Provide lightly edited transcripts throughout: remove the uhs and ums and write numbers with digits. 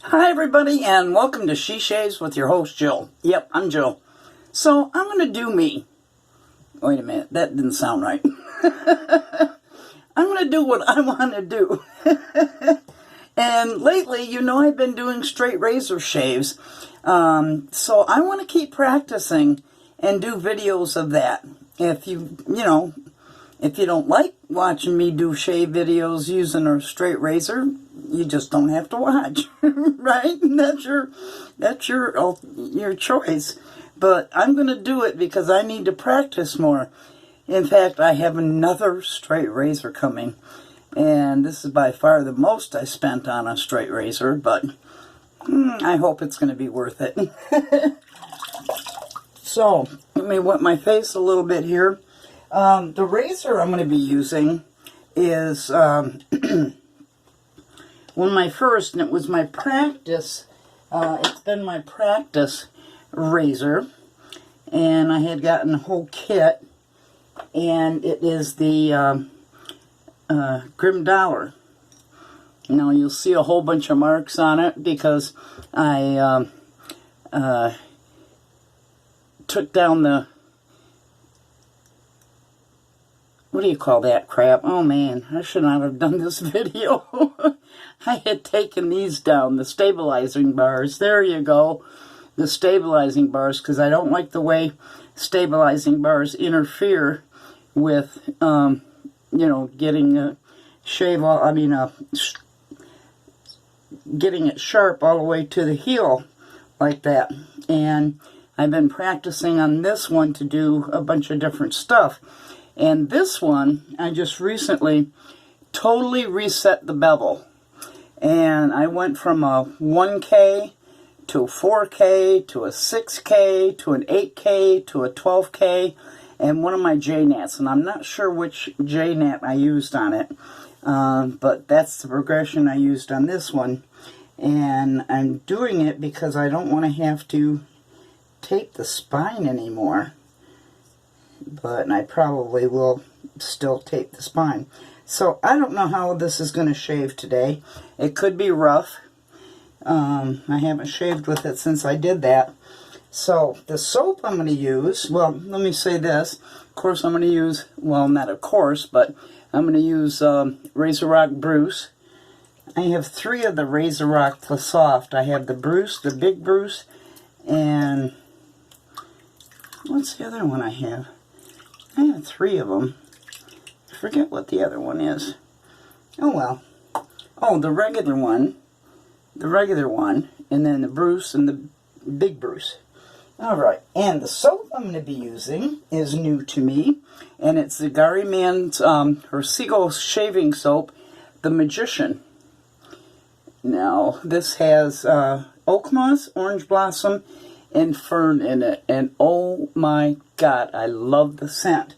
Hi everybody, and welcome to She Shaves with your host Jill. Yep, I'm Jill. So I'm going to do me. Wait a minute, that didn't sound right. I'm going to do what I want to do. And lately, you know, I've been doing straight razor shaves. So I want to keep practicing and do videos of that. If you don't like watching me do shave videos using a straight razor, you just don't have to watch, right? That's your choice. But I'm going to do it because I need to practice more. In fact, I have another straight razor coming, and this is by far the most I spent on a straight razor, but I hope it's going to be worth it. So, let me wet my face a little bit here. The razor I'm going to be using is one of my first, and it was my practice. It's been my practice razor, and I had gotten a whole kit, and it is the Grim Dollar. Now you'll see a whole bunch of marks on it because I took down the, what do you call that crap? Oh man, I should not have done this video. I had taken these down, the stabilizing bars. There you go. The stabilizing bars, because I don't like the way stabilizing bars interfere with, getting a shave, getting it sharp all the way to the heel like that. And I've been practicing on this one to do a bunch of different stuff. And this one, I just recently totally reset the bevel. And I went from a 1K to a 4K to a 6K to an 8K to a 12K and one of my J-nats. And I'm not sure which J-nat I used on it. But that's the progression I used on this one. And I'm doing it because I don't want to have to tape the spine anymore. But I probably will still tape the spine. So I don't know how this is going to shave today. It could be rough. I haven't shaved with it since I did that. So the soap I'm going to use, well, let me say this. Of course I'm going to use, well, not of course, but I'm going to use RazoRock Bruce. I have 3 of the RazoRock Plisoft. I have the Bruce, the Big Bruce, and what's the other one I have? I have 3 of them. I forget what the other one is. Oh well. Oh, the regular one, and then the Bruce and the Big Bruce. Alright, and the soap I'm going to be using is new to me, and it's Zingari Man's, or Sego shaving soap, the Magician. Now, this has Oakmoss, Orange Blossom, and Fern in it, and oh my god, I love the scent.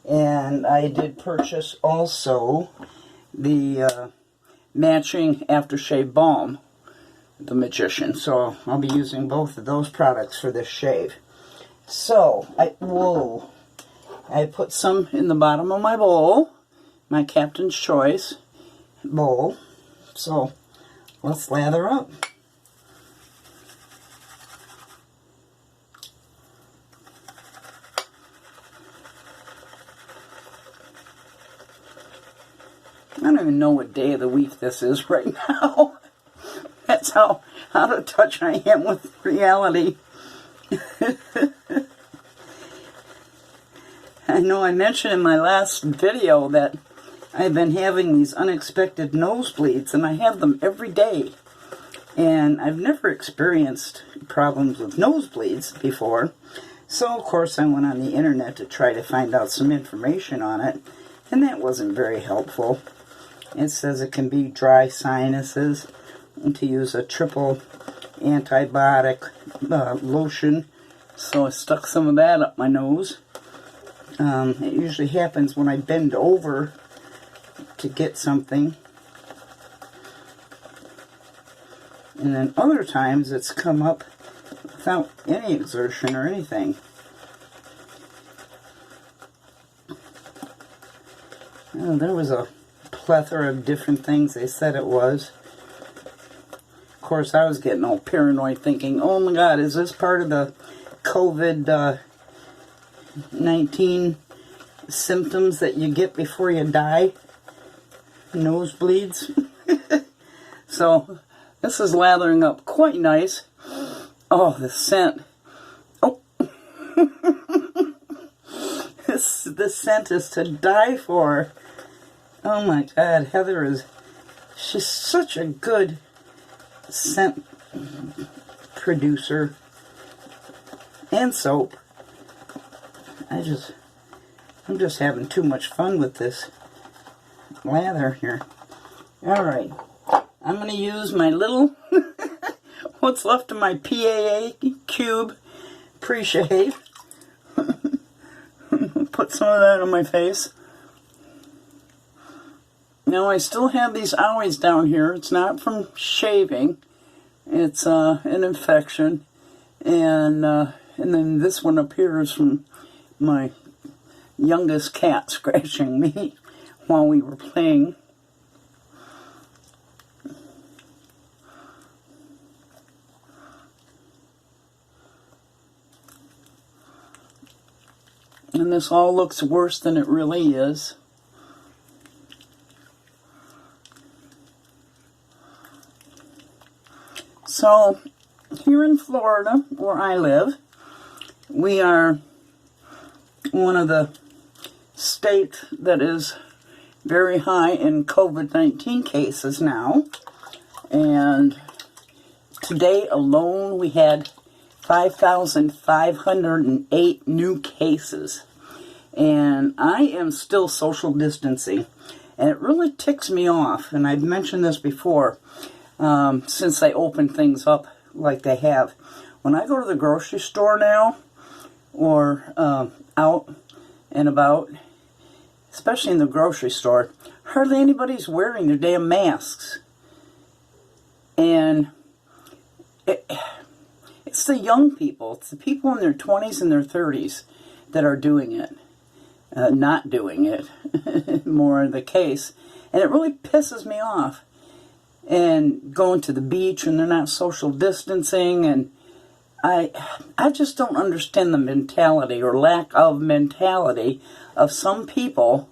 And I did purchase also the matching Aftershave Balm, the Magician. So I'll be using both of those products for this shave. So, I put some in the bottom of my bowl, my Captain's Choice bowl. So, let's lather up. I don't even know what day of the week this is right now. That's how out of touch I am with reality. I know I mentioned in my last video that I've been having these unexpected nosebleeds, and I have them every day. And I've never experienced problems with nosebleeds before. So, of course, I went on the internet to try to find out some information on it, and that wasn't very helpful. It says it can be dry sinuses, and to use a triple antibiotic lotion. So I stuck some of that up my nose. It usually happens when I bend over to get something. And then other times it's come up without any exertion or anything. Oh, there was a plethora of different things they said it was. Of course, I was getting all paranoid thinking, oh my God, is this part of the COVID-19 symptoms that you get before you die? Nosebleeds? So, this is lathering up quite nice. Oh, the scent. Oh. This scent is to die for. Oh my God, Heather she's such a good scent producer and soap. I'm just having too much fun with this lather here. Alright, I'm going to use my little, what's left of my PAA Cube pre-shave. Put some of that on my face. Now I still have these owies down here. It's not from shaving. It's an infection. And then this one up here is from my youngest cat scratching me while we were playing. And this all looks worse than it really is. So, here in Florida, where I live, we are one of the states that is very high in COVID-19 cases now. And today alone, we had 5,508 new cases. And I am still social distancing. And it really ticks me off, and I've mentioned this before, since they opened things up like they have. When I go to the grocery store now, or out and about, especially in the grocery store, hardly anybody's wearing their damn masks. And it's the young people, it's the people in their 20s and their 30s that are doing it. Not doing it, more the case. And it really pisses me off. And going to the beach and they're not social distancing, and I just don't understand the mentality or lack of mentality of some people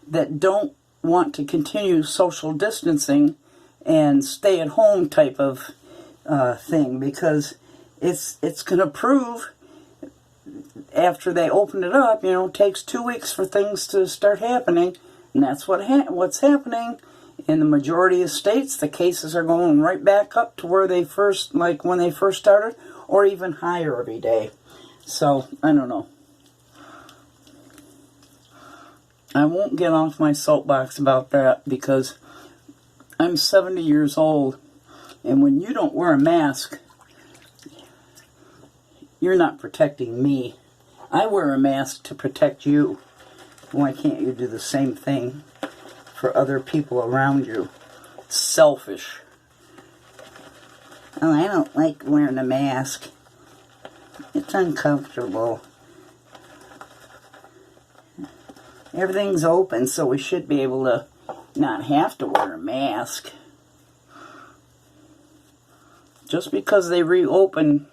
that don't want to continue social distancing and stay at home type of thing, because it's going to prove after they open it up, it takes 2 weeks for things to start happening, and that's what's happening. In the majority of states, the cases are going right back up to where they first, like when they first started, or even higher every day. So, I don't know. I won't get off my soapbox about that, because I'm 70 years old, and when you don't wear a mask, you're not protecting me. I wear a mask to protect you. Why can't you do the same thing for other people around you? Selfish. Oh, I don't like wearing a mask. It's uncomfortable. Everything's open, so we should be able to not have to wear a mask. Just because they reopen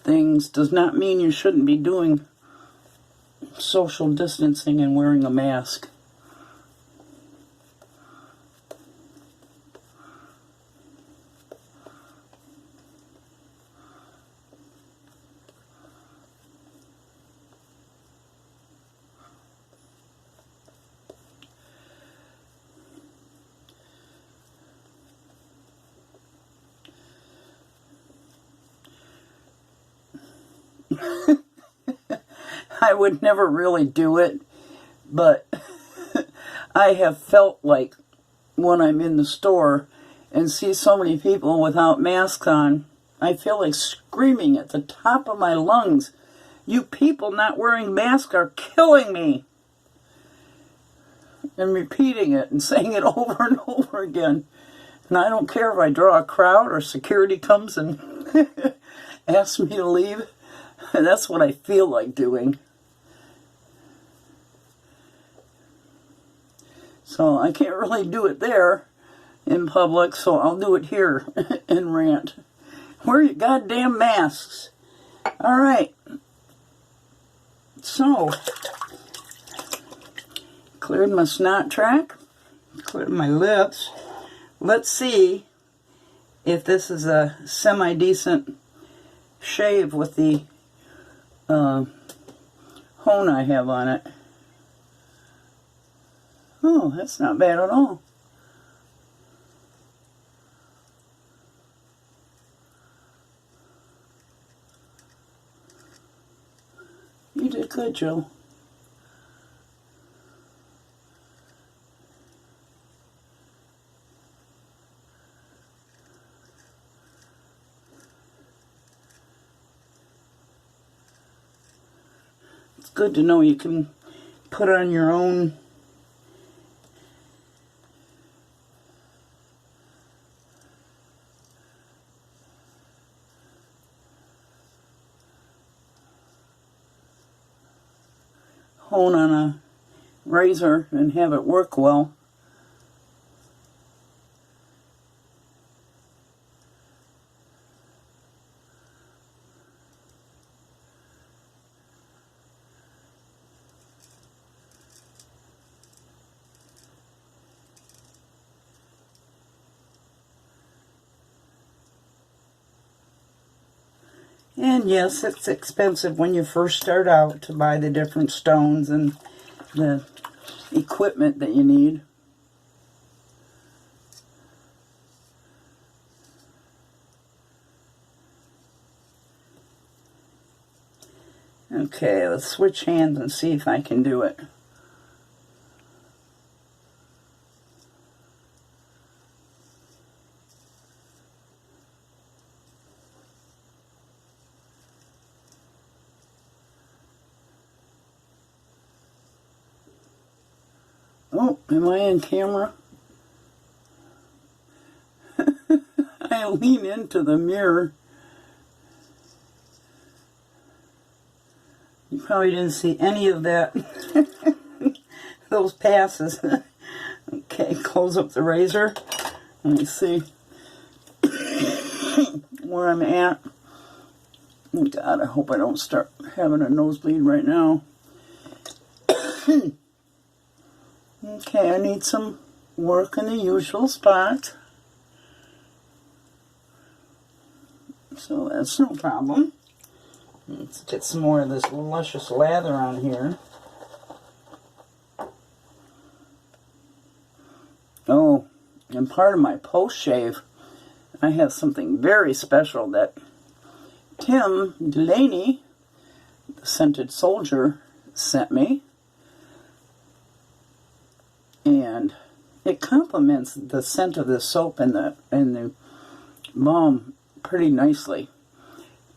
things does not mean you shouldn't be doing social distancing and wearing a mask. I would never really do it, but I have felt like when I'm in the store and see so many people without masks on, I feel like screaming at the top of my lungs, "You people not wearing masks are killing me!" And repeating it and saying it over and over again. And I don't care if I draw a crowd or security comes and asks me to leave. That's what I feel like doing. So I can't really do it there, in public, so I'll do it here and rant. Where are your goddamn masks? Alright. So, cleared my snot track, cleared my lips. Let's see if this is a semi-decent shave with the hone I have on it. Oh, that's not bad at all. You did good, Joe. It's good to know you can put on your own hone on a razor and have it work well. And yes, it's expensive when you first start out to buy the different stones and the equipment that you need. Okay, let's switch hands and see if I can do it. Oh, am I in camera? I lean into the mirror. You probably didn't see any of that. Those passes. Okay, close up the razor. Let me see where I'm at. Oh God, I hope I don't start having a nosebleed right now. Okay, I need some work in the usual spot. So that's no problem. Let's get some more of this luscious lather on here. Oh, and part of my post-shave, I have something very special that Tim Delaney, the Scented Soldier, sent me. And it complements the scent of the soap and the balm pretty nicely.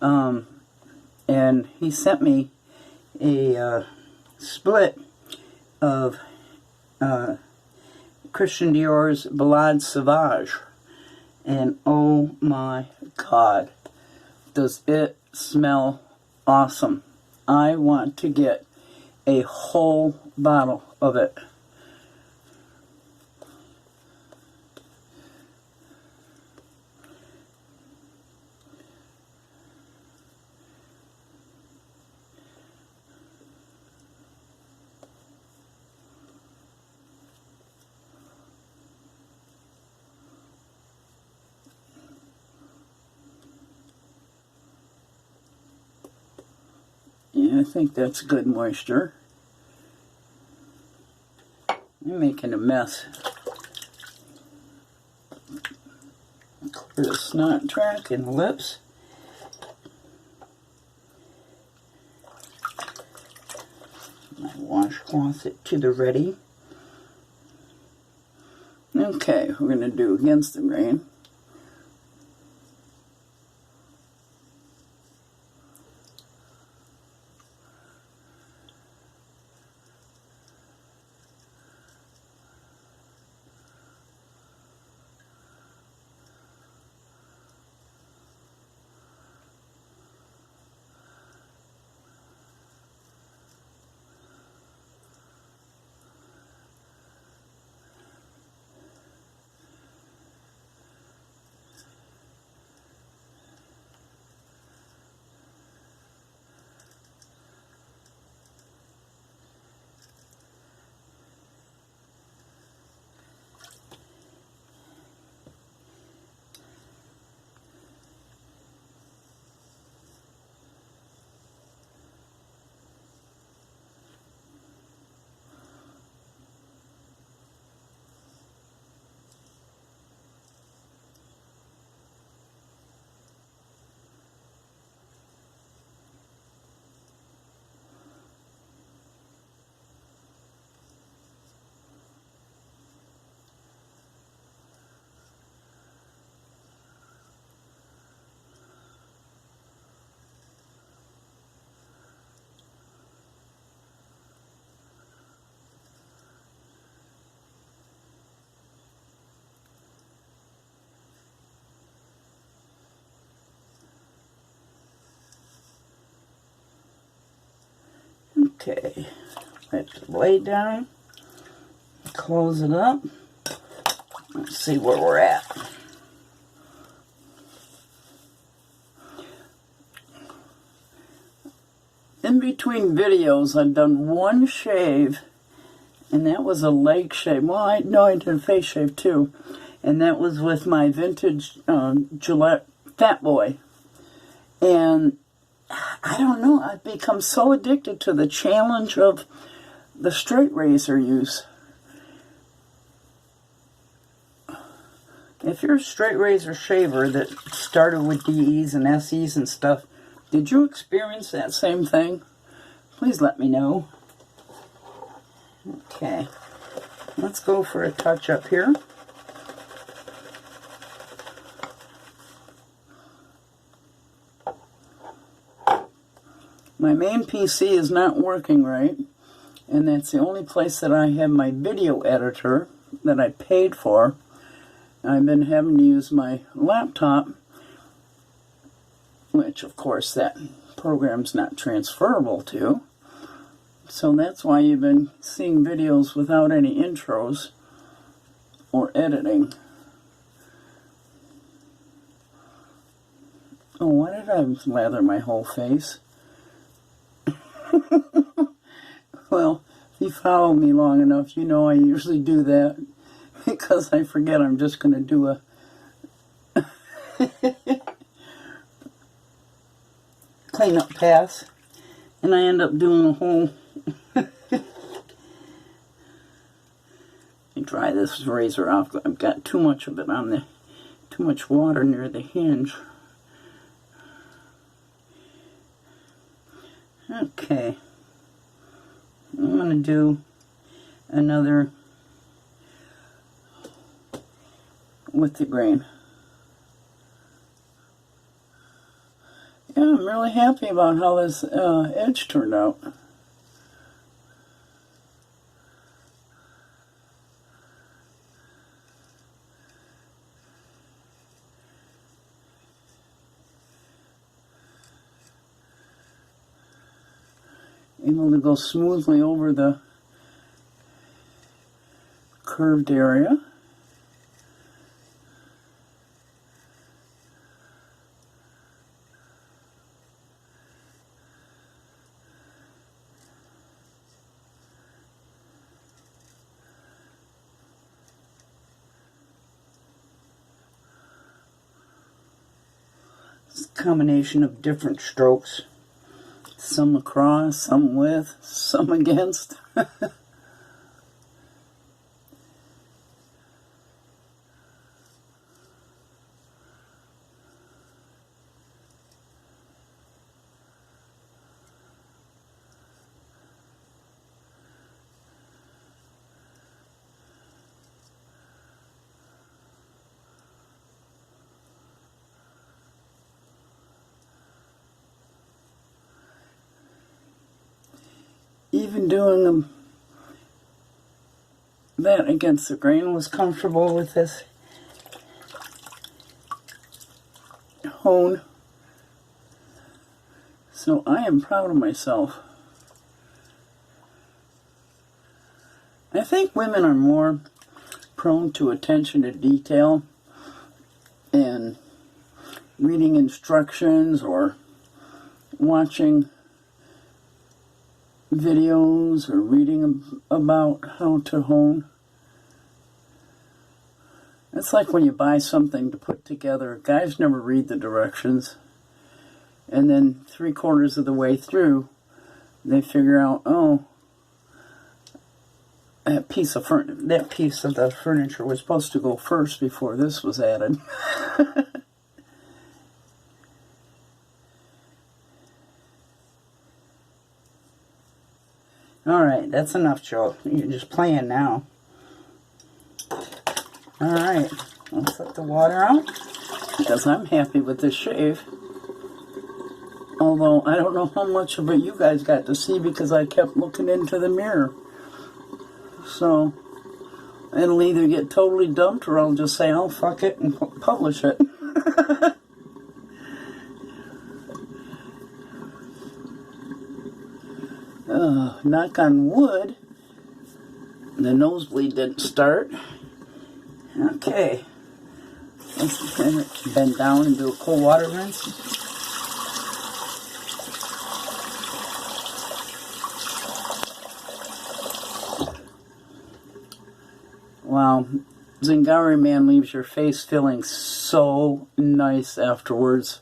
And he sent me a split of Christian Dior's Balade Sauvage. And oh my God, does it smell awesome. I want to get a whole bottle of it. Yeah, I think that's good moisture. I'm making a mess. Clear the snot track and lips. My washcloth it to the ready. Okay, we're going to do Against the Grain. Okay, put the blade down, close it up. Let's see where we're at. In between videos, I've done one shave, and that was a leg shave. Well, I did a face shave too, and that was with my vintage Gillette Fat Boy. And I don't know, I've become so addicted to the challenge of the straight razor use. If you're a straight razor shaver that started with DEs and SEs and stuff, did you experience that same thing? Please let me know. Okay, let's go for a touch up here. My main PC is not working right, and that's the only place that I have my video editor that I paid for. I've been having to use my laptop, which of course that program's not transferable to. So that's why you've been seeing videos without any intros or editing. Oh, why did I lather my whole face? Well, if you follow me long enough, you know I usually do that because I forget I'm just going to do a cleanup pass, and I end up doing a whole dry this razor off. I've got too much of it on too much water near the hinge. Okay, I'm going to do another with the grain. Yeah, I'm really happy about how this edge turned out. Able to go smoothly over the curved area. It's a combination of different strokes. Some across, some with, some against. Even doing that against the grain was comfortable with this hone. So I am proud of myself. I think women are more prone to attention to detail and reading instructions or watching videos or reading about how to hone. It's like when you buy something to put together, guys never read the directions, and then 3/4 of the way through they figure out, oh, that piece of the furniture was supposed to go first before this was added. Alright, that's enough, Joe. You're just playing now. Alright, let's let the water out, because I'm happy with this shave. Although, I don't know how much of it you guys got to see because I kept looking into the mirror. So, it'll either get totally dumped or I'll just say, oh, fuck it, and publish it. knock on wood, the nosebleed didn't start. Okay. Let's bend down and do a cold water rinse. Wow. Zingari, man, leaves your face feeling so nice afterwards.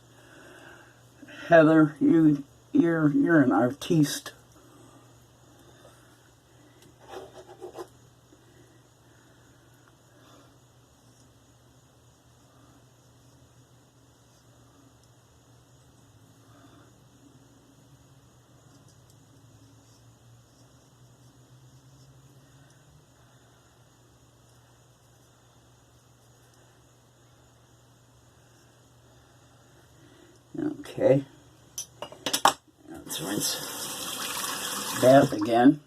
Heather, you're an artiste. Okay, let's rinse that again.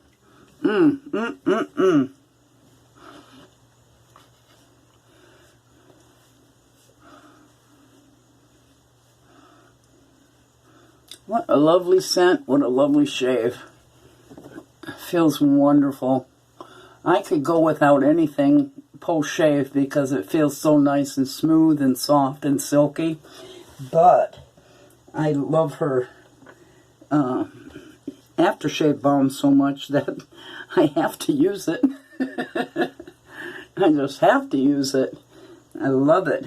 What a lovely scent, what a lovely shave. Feels wonderful. I could go without anything post-shave because it feels so nice and smooth and soft and silky, but I love her aftershave balm so much that I have to use it. I just have to use it. I love it.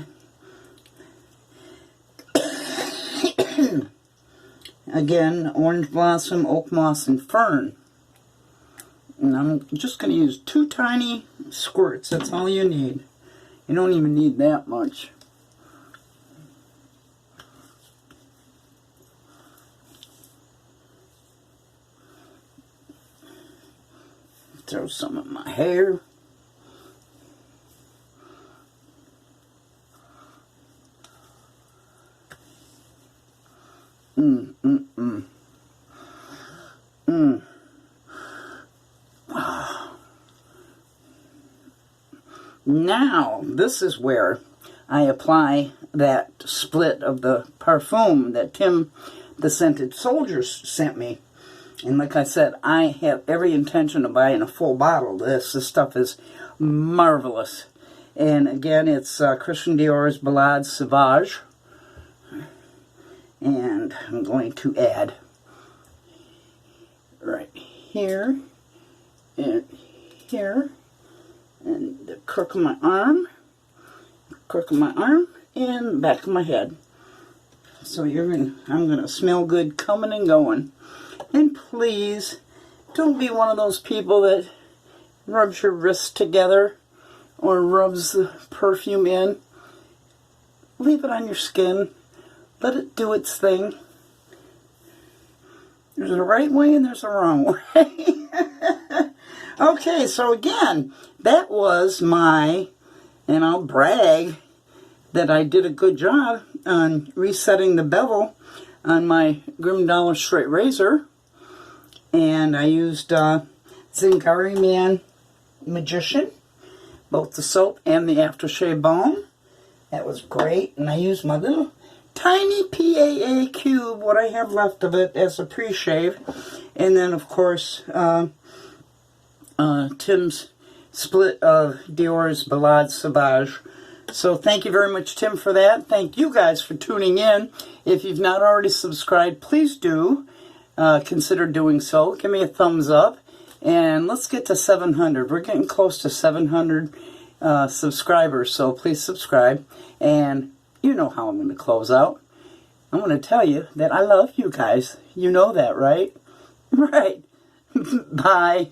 Again, orange blossom, oakmoss, and fern. And I'm just going to use 2 tiny squirts. That's all you need. You don't even need that much. Throw some in my hair. Now, this is where I apply that split of the parfum that Tim, the Scented Soldier, sent me. And like I said, I have every intention of buying a full bottle of this. This stuff is marvelous. And again, it's Christian Dior's Balade Sauvage. And I'm going to add right here and here. And the crook of my arm, and the back of my head. So I'm gonna smell good coming and going. And please, don't be one of those people that rubs your wrists together or rubs the perfume in. Leave it on your skin. Let it do its thing. There's a right way and there's a wrong way. Okay, so again, that was my, and I'll brag that I did a good job on resetting the bevel on my Grim Dollar straight razor. And I used Zingari Man Magician, both the soap and the aftershave balm. That was great. And I used my little tiny PAA cube, what I have left of it, as a pre-shave. And then, of course, Tim's split of Dior's Balade Sauvage. So thank you very much, Tim, for that. Thank you guys for tuning in. If you've not already subscribed, please do consider doing so. Give me a thumbs up. And let's get to 700. We're getting close to 700 subscribers, so please subscribe. And you know how I'm going to close out. I'm going to tell you that I love you guys. You know that, right? Right. Bye.